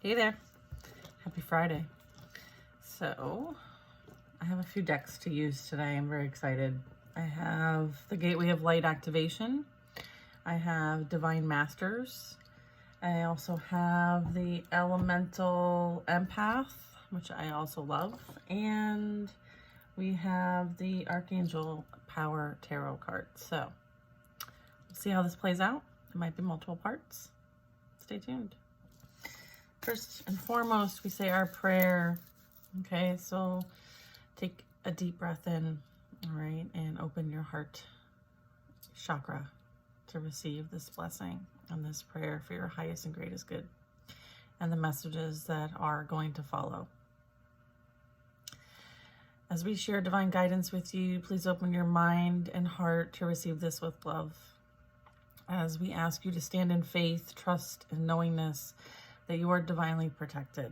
Hey there, happy Friday. So I have a few decks to use today. I'm very excited. I have the Gateway of Light Activation. I have Divine Masters. I also have the Elemental Empath, which I also love. And we have the Archangel Power Tarot card. So we'll see how this plays out. It might be multiple parts. Stay tuned. First and foremost, we say our prayer. Okay, so take a deep breath in, all right, and open your heart chakra to receive this blessing and this prayer for your highest and greatest good and the messages that are going to follow. As we share divine guidance with you, please open your mind and heart to receive this with love. As we ask you to stand in faith, trust, and knowingness that you are divinely protected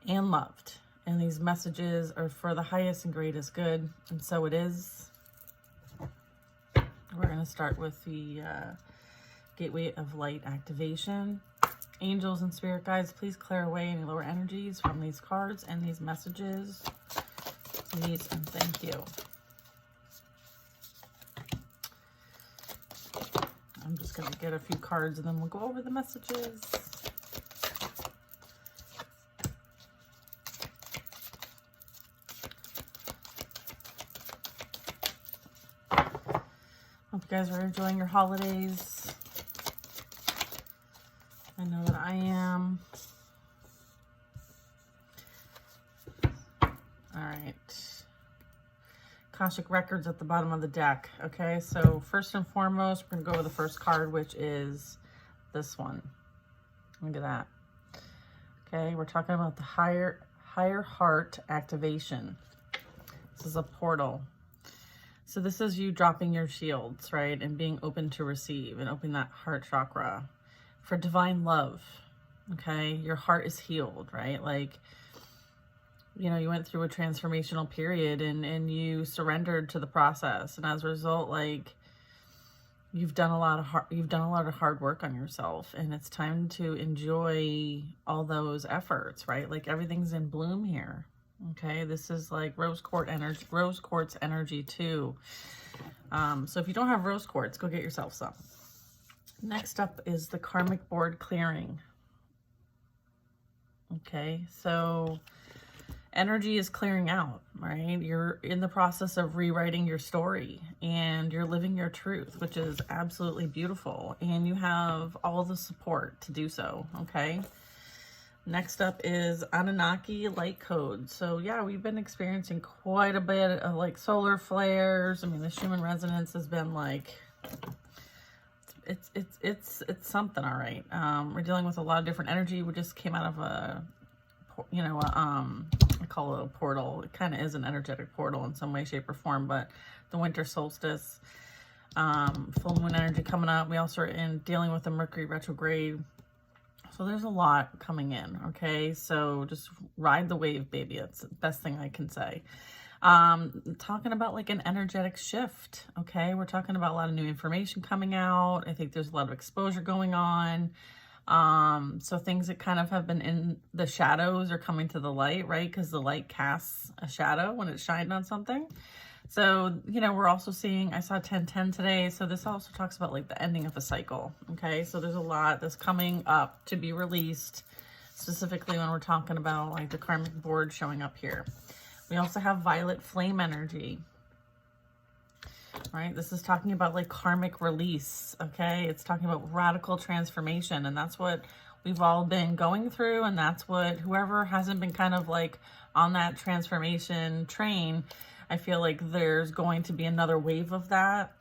and loved. And these messages are for the highest and greatest good. And so it is. We're going to start with the Gateway of Light Activation. Angels and spirit guides, please clear away any lower energies from these cards and these messages. Please and thank you. I'm just going to get a few cards and then we'll go over the messages. Hope you guys are enjoying your holidays. I know that I am. All right. Akashic Records at the bottom of the deck. Okay, so first and foremost, we're going to go with the first card, which is this one. Look at that. Okay, we're talking about the higher heart activation. This is a portal. So this is you dropping your shields, right? And being open to receive and open that heart chakra for divine love. Okay, your heart is healed, right? Like, you know, you went through a transformational period and you surrendered to the process. And as a result, like, you've done a lot of hard work on yourself, and it's time to enjoy all those efforts, right? Like, everything's in bloom here. Okay, this is like rose quartz energy too. So if you don't have rose quartz, go get yourself some. Next up is the karmic board clearing. Okay, so energy is clearing out, right? You're in the process of rewriting your story and you're living your truth, which is absolutely beautiful. And you have all the support to do so, okay? Next up is Anunnaki light code. So yeah, we've been experiencing quite a bit of like solar flares. I mean, the Schumann resonance has been like, it's something, all right. We're dealing with a lot of different energy. We just came out of a, you know, I call it a portal. It kind of is an energetic portal in some way, shape, or form, but the winter solstice, full moon energy coming up. We also are dealing with the Mercury retrograde. So there's a lot coming in, okay? So just ride the wave, baby. That's the best thing I can say. Talking about like an energetic shift, okay? We're talking about a lot of new information coming out. I think there's a lot of exposure going on. So things that kind of have been in the shadows are coming to the light, right? Because the light casts a shadow when it's shined on something. So, you know, we're also seeing, I saw 1010 today. So this also talks about like the ending of a cycle. Okay. So there's a lot that's coming up to be released, specifically when we're talking about like the karmic board showing up here. We also have violet flame energy, right? This is talking about like karmic release. Okay. It's talking about radical transformation, and that's what we've all been going through. And that's what whoever hasn't been kind of like on that transformation train, I feel like there's going to be another wave of that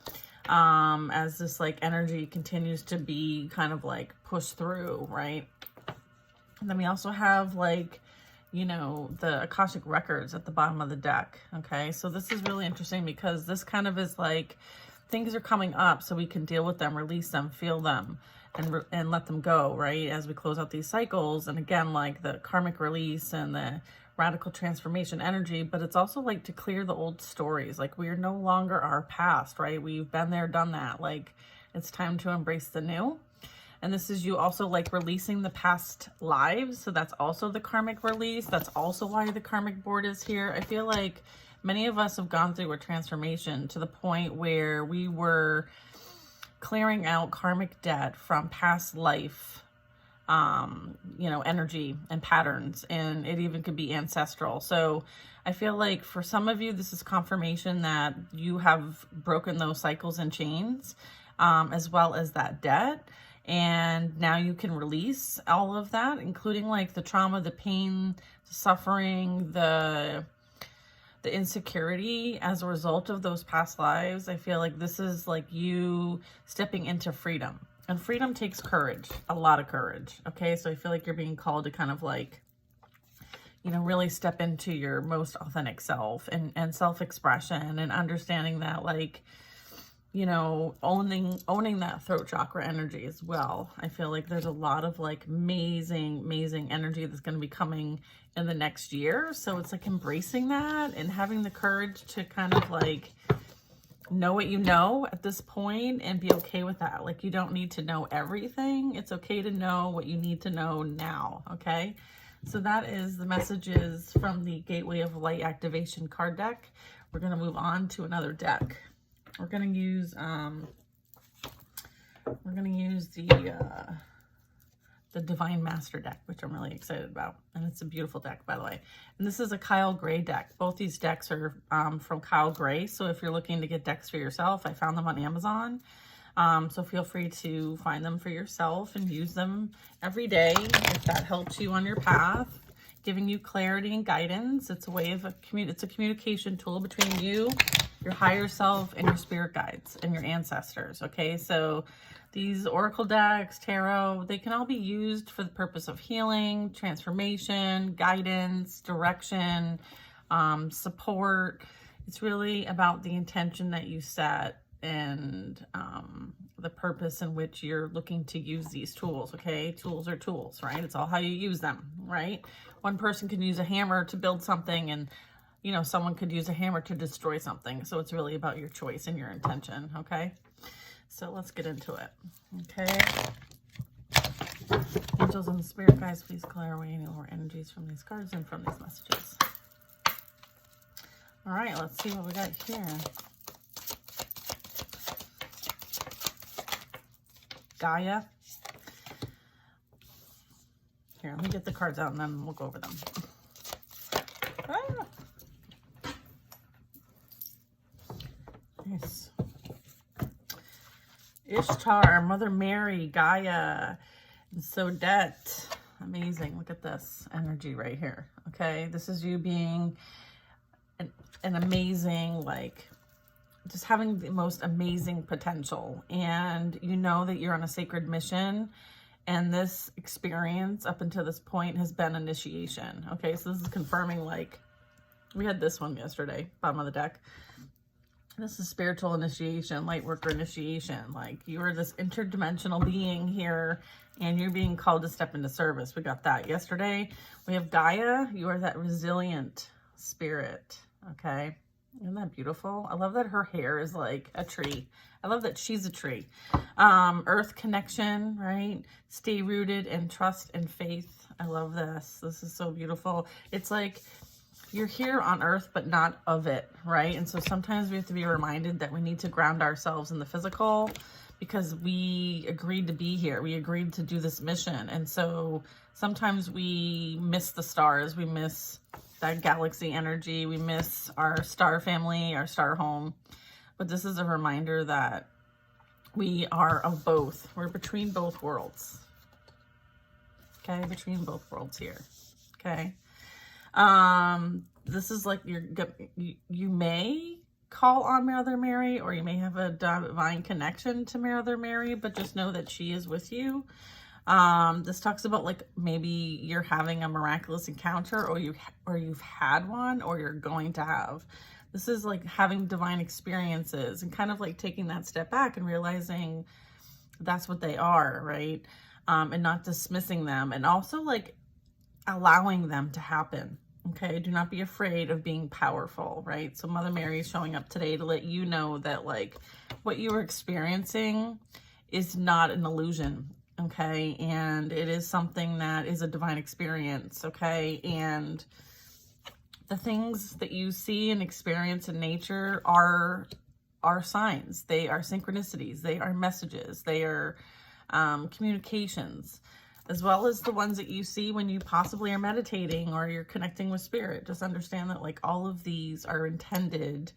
as this like energy continues to be kind of like pushed through, right? And then we also have like, you know, the Akashic Records at the bottom of the deck, okay? So this is really interesting because this kind of is like things are coming up so we can deal with them, release them, feel them, and let them go, right? As we close out these cycles. And again, like the karmic release and the radical transformation energy, but it's also like to clear the old stories. Like, we are no longer our past, right? We've been there, done that. Like, it's time to embrace the new. And this is you also like releasing the past lives. So that's also the karmic release. That's also why the karmic board is here. I feel like many of us have gone through a transformation to the point where we were clearing out karmic debt from past life, you know, energy and patterns, and it even could be ancestral. So I feel like for some of you, this is confirmation that you have broken those cycles and chains, as well as that debt. And now you can release all of that, including like the trauma, the pain, the suffering, the insecurity as a result of those past lives. I feel like this is like you stepping into freedom. And freedom takes courage, a lot of courage. Okay, so I feel like you're being called to kind of like, you know, really step into your most authentic self and self-expression, and understanding that, like, you know, owning that throat chakra energy as well. I feel like there's a lot of like amazing energy that's going to be coming in the next year. So it's like embracing that and having the courage to kind of like know what you know at this point and be okay with that. Like, you don't need to know everything. It's okay to know what you need to know now. Okay. So that is the messages from the Gateway of Light Activation card deck. We're going to move on to another deck. We're going to use the Divine Master deck, which I'm really excited about. And it's a beautiful deck, by the way. And this is a Kyle Gray deck. Both these decks are from Kyle Gray. So if you're looking to get decks for yourself, I found them on Amazon. So feel free to find them for yourself and use them every day if that helps you on your path, giving you clarity and guidance. It's a way of it's a communication tool between you, your higher self, and your spirit guides and your ancestors. Okay, so these oracle decks, tarot, they can all be used for the purpose of healing, transformation, guidance, direction, support. It's really about the intention that you set and the purpose in which you're looking to use these tools. Okay, tools are tools, right? It's all how you use them, right? One person can use a hammer to build something, and you know, someone could use a hammer to destroy something. So it's really about your choice and your intention. Okay, so let's get into it. Okay, angels and spirit guides, please clear away any lower energies from these cards and from these messages. All right, let's see what we got here. Gaia. Here, let me get the cards out and then we'll go over them. Ah. Nice. Ishtar, Mother Mary, Gaia, and Sodet. Amazing. Look at this energy right here. Okay, this is you being an amazing, like, just having the most amazing potential, and you know that you're on a sacred mission, and this experience up until this point has been initiation. Okay, so this is confirming, like, we had this one yesterday, bottom of the deck. This is spiritual initiation, light worker initiation. Like, you are this interdimensional being here, and you're being called to step into service. We got that yesterday. We have Gaia. You are that resilient spirit. Okay, isn't that beautiful? I love that her hair is like a tree. I love that she's a tree. Earth connection, right? Stay rooted in trust and faith. I love this. This is so beautiful. It's like you're here on earth, but not of it, right? And so sometimes we have to be reminded that we need to ground ourselves in the physical, because we agreed to be here. We agreed to do this mission. And so sometimes we miss the stars. We miss that galaxy energy. We miss our star family, our star home. But this is a reminder that we are of both. We're between both worlds. Okay, between both worlds here. Okay. This is like you may call on Mother Mary, or you may have a divine connection to Mother Mary, but just know that she is with you. This talks about, like, maybe you're having a miraculous encounter, or you've had one, or you're going to have. This is like having divine experiences and kind of like taking that step back and realizing that's what they are, right? And not dismissing them, and also like allowing them to happen. Okay, do not be afraid of being powerful, right? So Mother Mary is showing up today to let you know that, like, what you are experiencing is not an illusion. okay? And it is something that is a divine experience, okay? And the things that you see and experience in nature are signs. They are synchronicities. They are messages. They are communications, as well as the ones that you see when you possibly are meditating or you're connecting with spirit. Just understand that like all of these are intended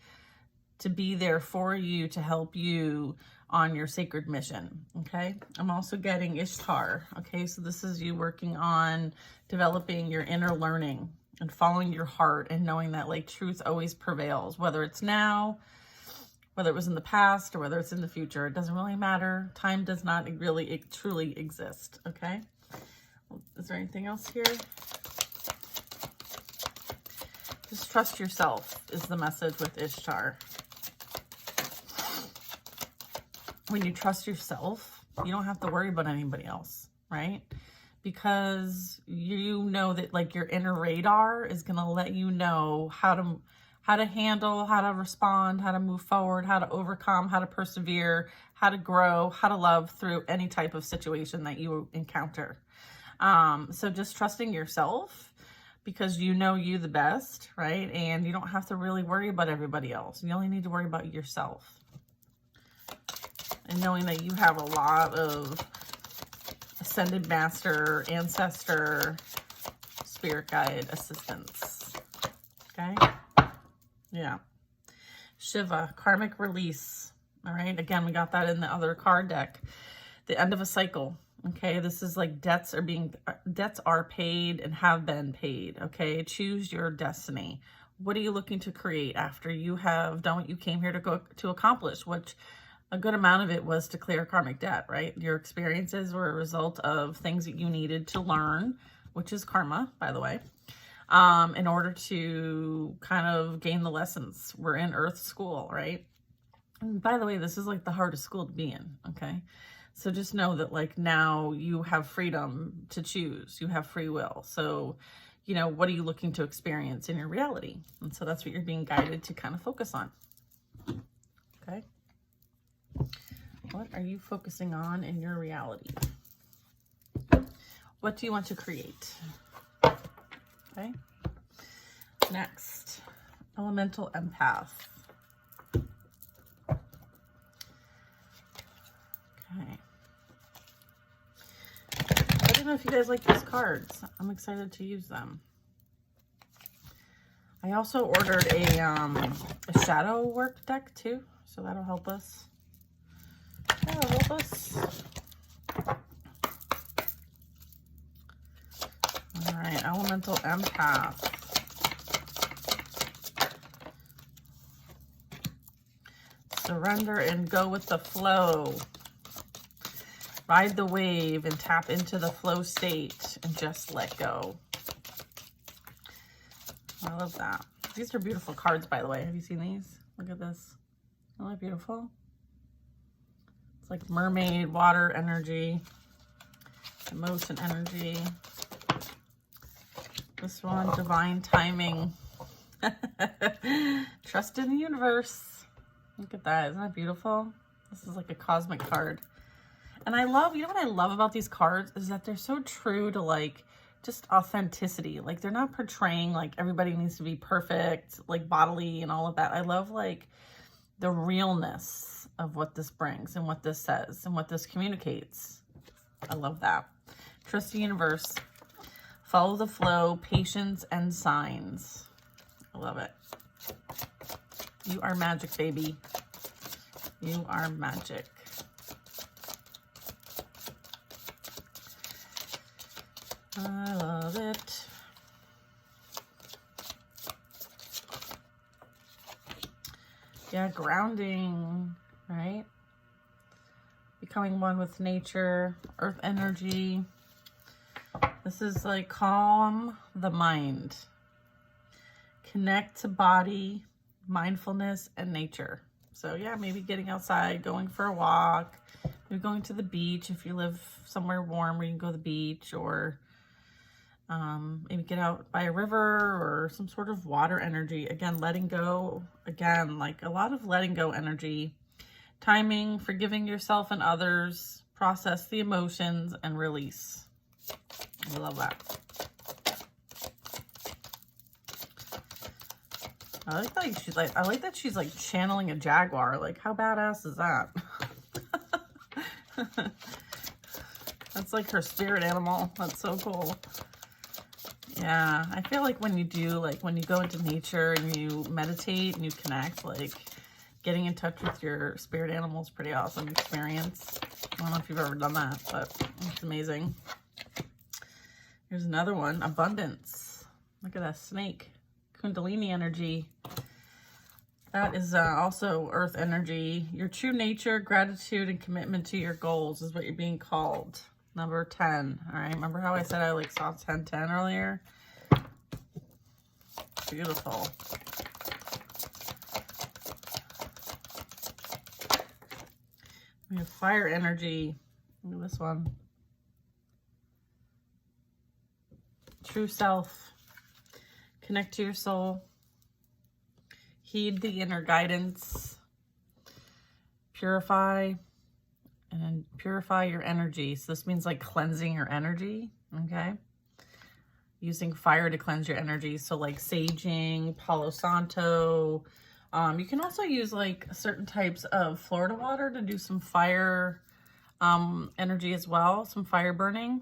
to be there for you, to help you on your sacred mission, okay? I'm also getting Ishtar, okay? So this is you working on developing your inner learning and following your heart and knowing that like truth always prevails, whether it's now, whether it was in the past, or whether it's in the future. It doesn't really matter. Time does not really truly exist, okay? Is there anything else here? Just trust yourself is the message with Ishtar. When you trust yourself, you don't have to worry about anybody else, right? Because you know that like your inner radar is going to let you know how to handle, how to respond, how to move forward, how to overcome, how to persevere, how to grow, how to love through any type of situation that you encounter. So just trusting yourself, because you know you the best, right? And you don't have to really worry about everybody else. You only need to worry about yourself. And knowing that you have a lot of ascended master, ancestor, spirit guide assistance. Okay? Yeah. Shiva, karmic release. All right. Again, we got that in the other card deck. The end of a cycle. Okay. This is like debts are paid and have been paid. Okay. Choose your destiny. What are you looking to create after you have done what you came here to accomplish, which a good amount of it was to clear karmic debt, right? Your experiences were a result of things that you needed to learn, which is karma, by the way, in order to kind of gain the lessons. We're in Earth school, right? And by the way, this is like the hardest school to be in, okay? So just know that like now you have freedom to choose. You have free will. So, you know, what are you looking to experience in your reality? And so that's what you're being guided to kind of focus on, okay? What are you focusing on in your reality? What do you want to create? Okay. Next, elemental empath. Okay. I don't know if you guys like these cards. I'm excited to use them. I also ordered a shadow work deck too, so that'll help us. That'll help us. All right, elemental empath. Surrender and go with the flow. Ride the wave and tap into the flow state and just let go. I love that. These are beautiful cards, by the way. Have you seen these? Look at this. Isn't that beautiful? It's like mermaid, water energy, emotion energy. This one, divine timing. Trust in the universe. Look at that. Isn't that beautiful? This is like a cosmic card. And I love, you know what I love about these cards is that they're so true to like just authenticity. Like they're not portraying like everybody needs to be perfect, like bodily and all of that. I love like the realness of what this brings and what this says and what this communicates. I love that. Trust the universe. Follow the flow, patience, and signs. I love it. You are magic, baby. You are magic. I love it. Yeah, grounding, right? Becoming one with nature, earth energy. This is like calm the mind. Connect to body, mindfulness, and nature. So yeah, maybe getting outside, going for a walk, maybe going to the beach if you live somewhere warm where you can go to the beach, or maybe get out by a river or some sort of water energy. Again, letting go. Again, like a lot of letting go energy. Timing, forgiving yourself and others, process the emotions, and release. I love that. I like that she's like channeling a jaguar. Like, how badass is that? That's like her spirit animal. That's so cool. Yeah, I feel like when you do, like when you go into nature and you meditate and you connect, like getting in touch with your spirit animal is pretty awesome experience. I don't know if you've ever done that, but it's amazing. Here's another one, abundance. Look at that snake, Kundalini energy. That is also earth energy. Your true nature, gratitude, and commitment to your goals is what you're being called. Number 10. All right, remember how I said I like saw 10-10 earlier? Beautiful. We have fire energy. Look at this one. True self. Connect to your soul. Heed the inner guidance. Purify. And purify your energy. So this means like cleansing your energy. Okay. Using fire to cleanse your energy. So like saging, Palo Santo. You can also use like certain types of Florida water to do some fire energy as well. Some fire burning.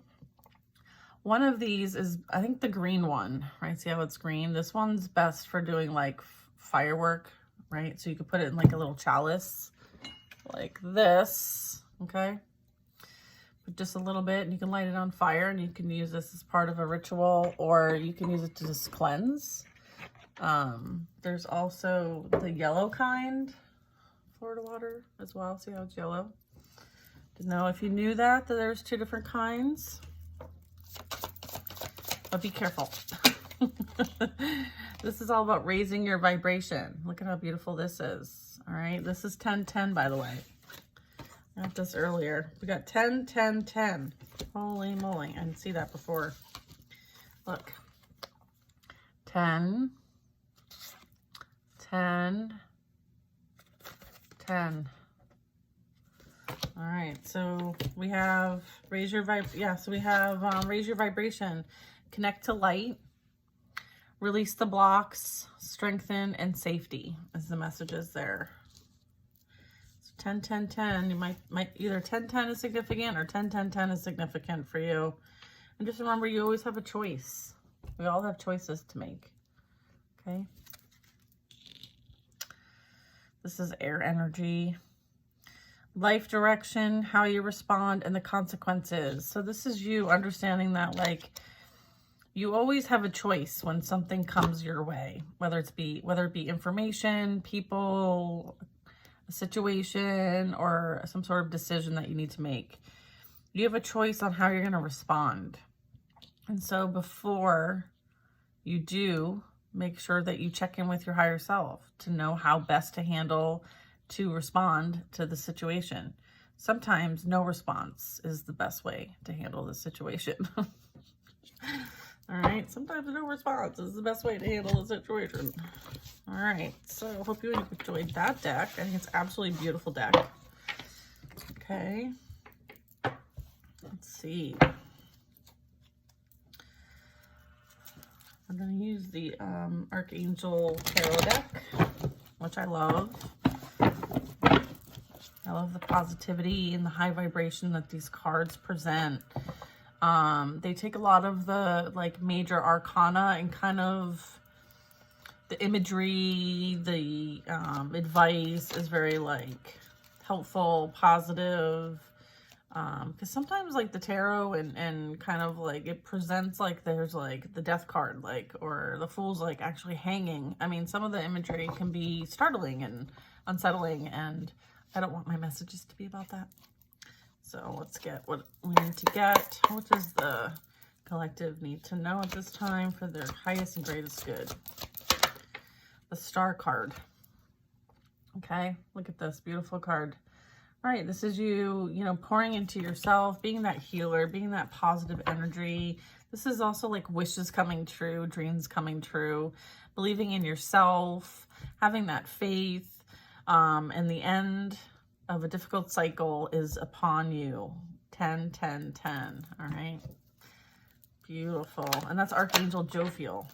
One of these is, I think, the green one, right? See how it's green? This one's best for doing like firework, right? So you could put it in like a little chalice like this, okay? But just a little bit, and you can light it on fire, and you can use this as part of a ritual, or you can use it to just cleanse. There's also the yellow kind, Florida water as well. See how it's yellow? Didn't know if you knew that there's two different kinds. But be careful. This is all about raising your vibration. Look at how beautiful this is. All right, this is 10-10, by the way. I got this earlier. We got 10-10-10. Holy moly, I didn't see that before. Look. 10, 10, 10. All right, so we have raise your vibration, connect to light, release the blocks, strengthen, and safety is the messages there. So 10-10-10, you might either 10-10 is significant or 10-10-10 is significant for you. And just remember, you always have a choice. We all have choices to make. Okay. This is air energy. Life direction, how you respond, and the consequences. So this is you understanding that, like, you always have a choice when something comes your way, whether it be information, people, a situation, or some sort of decision that you need to make. You have a choice on how you're going to respond. And so before you do, make sure that you check in with your higher self to know how best to respond to the situation. Sometimes no response is the best way to handle the situation. All right, sometimes no response is the best way to handle the situation. All right, so I hope you enjoyed that deck. I think it's absolutely beautiful deck. Okay, let's see. I'm going to use the Archangel Tarot deck, which I love. I love the positivity and the high vibration that these cards present. They take a lot of the like major arcana and kind of the imagery, the advice is very like helpful, positive. Because sometimes like the tarot and kind of like it presents like there's like the death card, like, or the fool's like actually hanging. I mean, some of the imagery can be startling and unsettling, and I don't want my messages to be about that. So let's get what we need to get. What does the collective need to know at this time for their highest and greatest good? The Star card. Okay, look at this beautiful card. All right, this is you know, pouring into yourself, being that healer, being that positive energy. This is also like wishes coming true, dreams coming true, believing in yourself, having that faith in the end. of a difficult cycle is upon you. 10, 10, 10. All right. Beautiful. And that's Archangel Jophiel.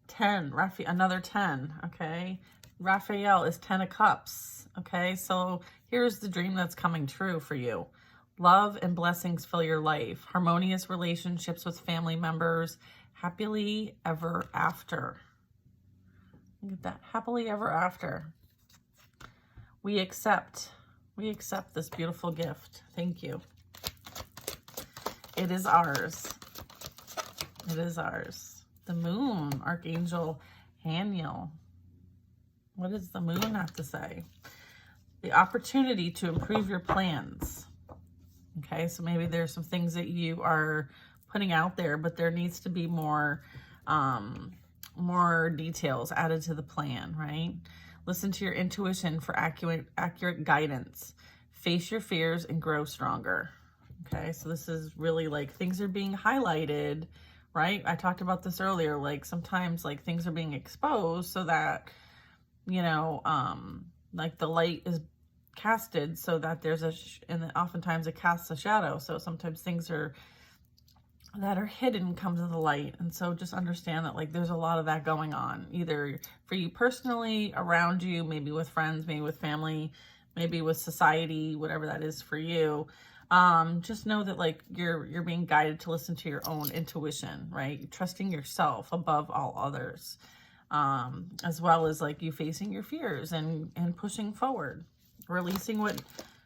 10, another 10. Okay. Raphael is 10 of Cups. Okay. So here's the dream that's coming true for you. Love and blessings fill your life. Harmonious relationships with family members. Happily ever after. Look at that. Happily ever after. We accept this beautiful gift. Thank you. It is ours. It is ours. The moon, Archangel Haniel. What does the moon have to say? The opportunity to improve your plans. Okay, so maybe there's some things that you are putting out there, but there needs to be more details added to the plan, right? Listen to your intuition for accurate guidance. Face your fears and grow stronger. Okay, so this is really like things are being highlighted, right? I talked about this earlier, like sometimes like things are being exposed so that, you know, like the light is casted so that there's and oftentimes it casts a shadow. So sometimes things that are hidden come to the light. And so just understand that like there's a lot of that going on, either for you personally, around you, maybe with friends, maybe with family, maybe with society, whatever that is for you. Just know that like you're being guided to listen to your own intuition, right? Trusting yourself above all others, as well as like you facing your fears and pushing forward, releasing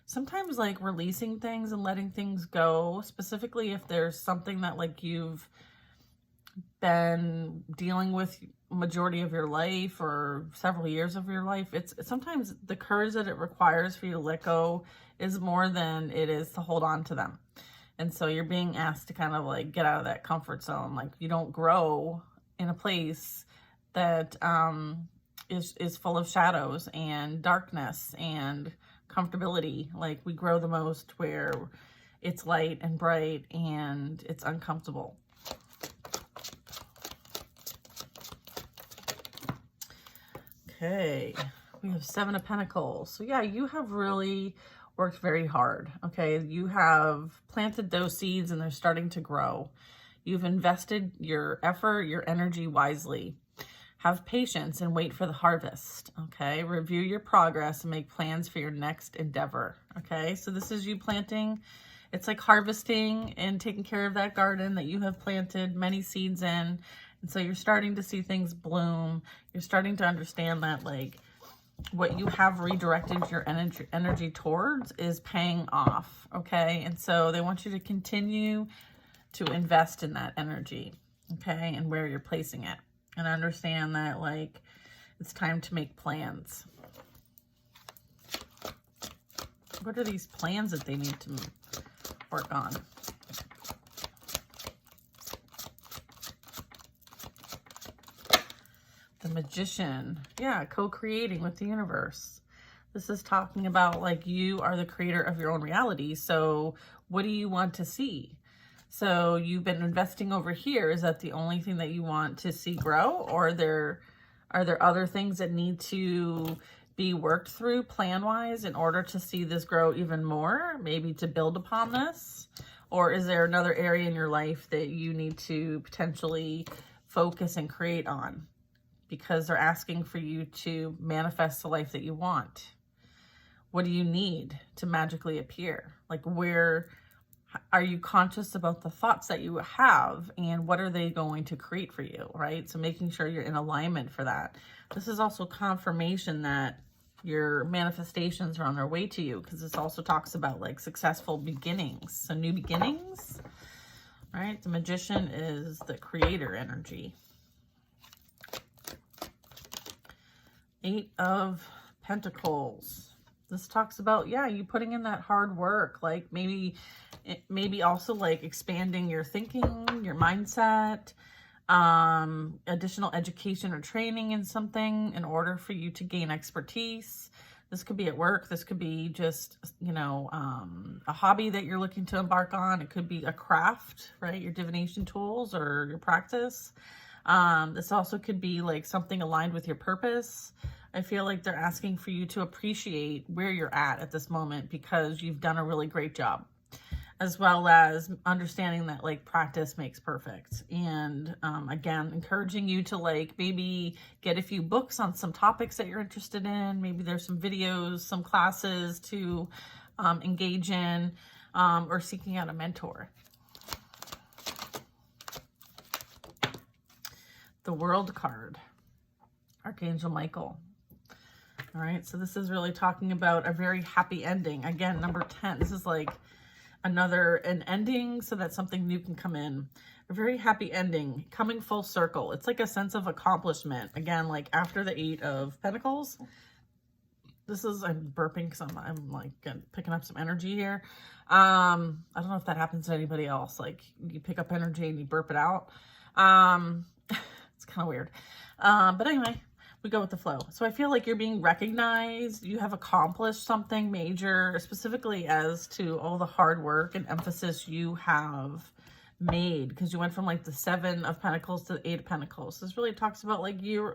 sometimes like releasing things and letting things go, specifically if there's something that like you've been dealing with majority of your life or several years of your life. It's sometimes the courage that it requires for you to let go is more than it is to hold on to them. And so you're being asked to kind of like get out of that comfort zone. Like you don't grow in a place that is full of shadows and darkness and comfortability. Like we grow the most where it's light and bright and it's uncomfortable. Okay, we have 7 of Pentacles. So yeah, you have really worked very hard. Okay, you have planted those seeds and they're starting to grow. You've invested your effort, your energy wisely. Have patience and wait for the harvest. Okay, review your progress and make plans for your next endeavor. Okay, so this is you planting. It's like harvesting and taking care of that garden that you have planted many seeds in. And so you're starting to see things bloom. You're starting to understand that like what you have redirected your energy towards is paying off. Okay, and so they want you to continue to invest in that energy. Okay, and where you're placing it. And understand that like it's time to make plans. What are these plans that they need to work on? The Magician. Yeah, co-creating with the universe. This is talking about like you are the creator of your own reality. So what do you want to see? So you've been investing over here. Is that the only thing that you want to see grow? Or are there other things that need to be worked through plan-wise in order to see this grow even more? Maybe to build upon this? Or is there another area in your life that you need to potentially focus and create on? Because they're asking for you to manifest the life that you want. What do you need to magically appear? Like where are you conscious about the thoughts that you have and what are they going to create for you, right? So making sure you're in alignment for that. This is also confirmation that your manifestations are on their way to you, because this also talks about like successful beginnings. So new beginnings, right? The Magician is the creator energy. 8 of Pentacles. This talks about, yeah, you putting in that hard work, like maybe also like expanding your thinking, your mindset, additional education or training in something in order for you to gain expertise. This could be at work. This could be just, you know, a hobby that you're looking to embark on. It could be a craft, right? Your divination tools or your practice. This also could be like something aligned with your purpose. I feel like they're asking for you to appreciate where you're at this moment because you've done a really great job, as well as understanding that like practice makes perfect. And again, encouraging you to like maybe get a few books on some topics that you're interested in. Maybe there's some videos, some classes to engage in, or seeking out a mentor. The World card, Archangel Michael. All right, so this is really talking about a very happy ending. Again, number 10, this is like an ending so that something new can come in. A very happy ending, coming full circle. It's like a sense of accomplishment. Again, like after the 8 of Pentacles, this is, I'm burping because I'm like picking up some energy here. I don't know if that happens to anybody else. Like you pick up energy and you burp it out. It's kind of weird. But anyway, we go with the flow. So I feel like you're being recognized. You have accomplished something major, specifically as to all the hard work and emphasis you have made, because you went from like the 7 of Pentacles to the 8 of Pentacles. This really talks about like you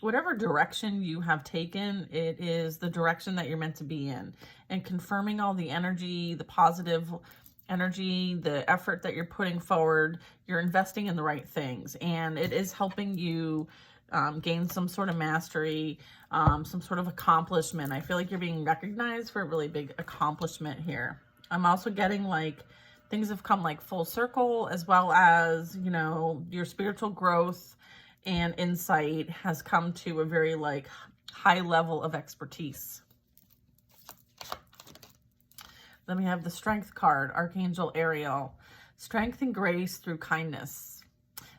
whatever direction you have taken, it is the direction that you're meant to be in, and confirming all the energy, the positive energy, the effort that you're putting forward. You're investing in the right things, and it is helping you gain some sort of mastery, some sort of accomplishment. I feel like you're being recognized for a really big accomplishment here. I'm also getting like things have come like full circle, as well as, you know, your spiritual growth and insight has come to a very like high level of expertise. Then we have the Strength card, Archangel Ariel. Strength and grace through kindness,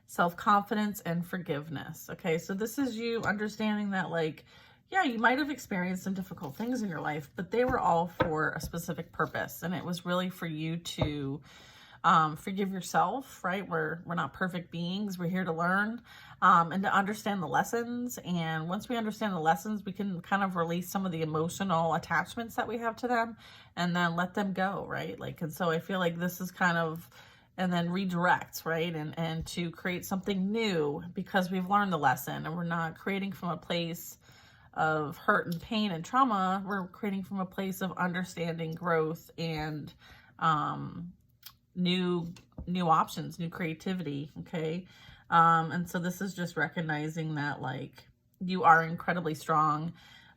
self-confidence and forgiveness. Okay, so this is you understanding that like, yeah, you might have experienced some difficult things in your life, but they were all for a specific purpose. And it was really for you to forgive yourself, right? We're not perfect beings. We're here to learn and to understand the lessons. And once we understand the lessons, we can kind of release some of the emotional attachments that we have to them and then let them go, right? Like, and so I feel like this is kind of, and then redirect, right? And to create something new because we've learned the lesson, and we're not creating from a place of hurt and pain and trauma. We're creating from a place of understanding, growth, and new options, new creativity. Okay. And so this is just recognizing that like you are incredibly strong,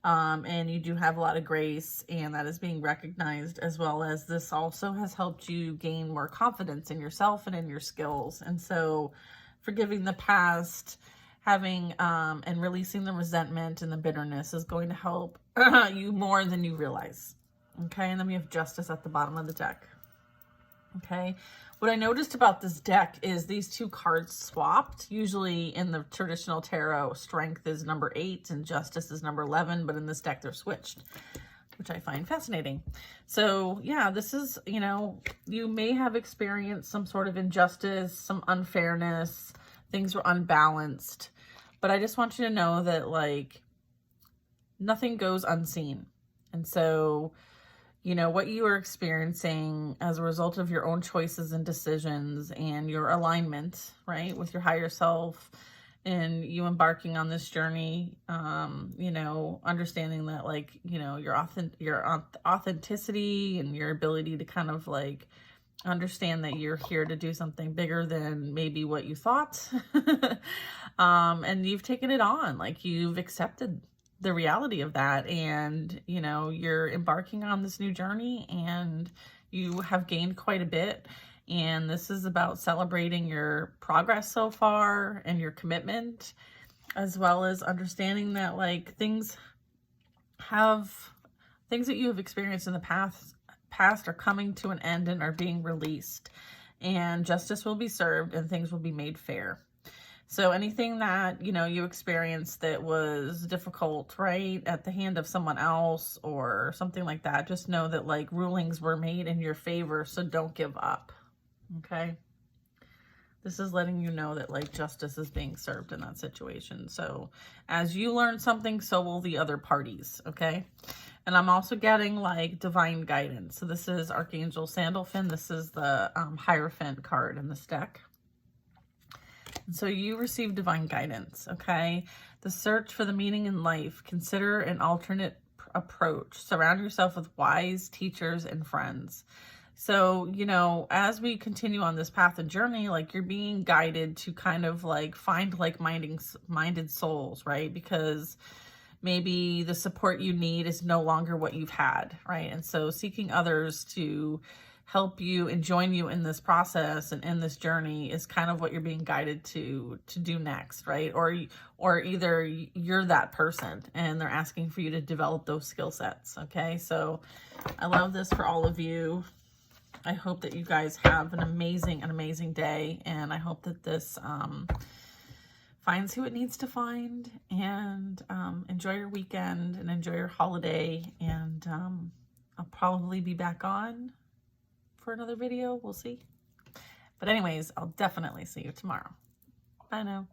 and you do have a lot of grace, and that is being recognized, as well as this also has helped you gain more confidence in yourself and in your skills. And so forgiving the past, having and releasing the resentment and the bitterness is going to help you more than you realize. Okay, and then we have Justice at the bottom of the deck. Okay, what I noticed about this deck is these two cards swapped. Usually in the traditional tarot, Strength is number 8 and Justice is number 11, but in this deck they're switched, which I find fascinating. So yeah, this is, you know, you may have experienced some sort of injustice, some unfairness, things were unbalanced, but I just want you to know that like nothing goes unseen. And so, you know, what you are experiencing as a result of your own choices and decisions and your alignment, right, with your higher self, and you embarking on this journey, you know, understanding that like, you know, your authenticity and your ability to kind of like understand that you're here to do something bigger than maybe what you thought. And you've taken it on, like you've accepted the reality of that, and you know, you're embarking on this new journey, and you have gained quite a bit, and this is about celebrating your progress so far and your commitment, as well as understanding that like things that you have experienced in the past are coming to an end and are being released, and justice will be served and things will be made fair. So anything that, you know, you experienced that was difficult, right, at the hand of someone else or something like that, just know that like rulings were made in your favor, so don't give up. Okay? This is letting you know that like justice is being served in that situation. So as you learn something, so will the other parties. Okay? And I'm also getting like divine guidance. So this is Archangel Sandalphon. This is the Hierophant card in this deck. And so you receive divine guidance, okay? The search for the meaning in life. Consider an alternate approach. Surround yourself with wise teachers and friends. So, you know, as we continue on this path and journey, like, you're being guided to kind of like find like-minded souls, right? Because maybe the support you need is no longer what you've had, right? And so seeking others to help you and join you in this process and in this journey is kind of what you're being guided to do next, right? Or either you're that person and they're asking for you to develop those skill sets, okay? So I love this for all of you. I hope that you guys have an amazing day, and I hope that this finds who it needs to find, and enjoy your weekend and enjoy your holiday, and I'll probably be back on for another video. We'll see. But anyways, I'll definitely see you tomorrow. Bye now.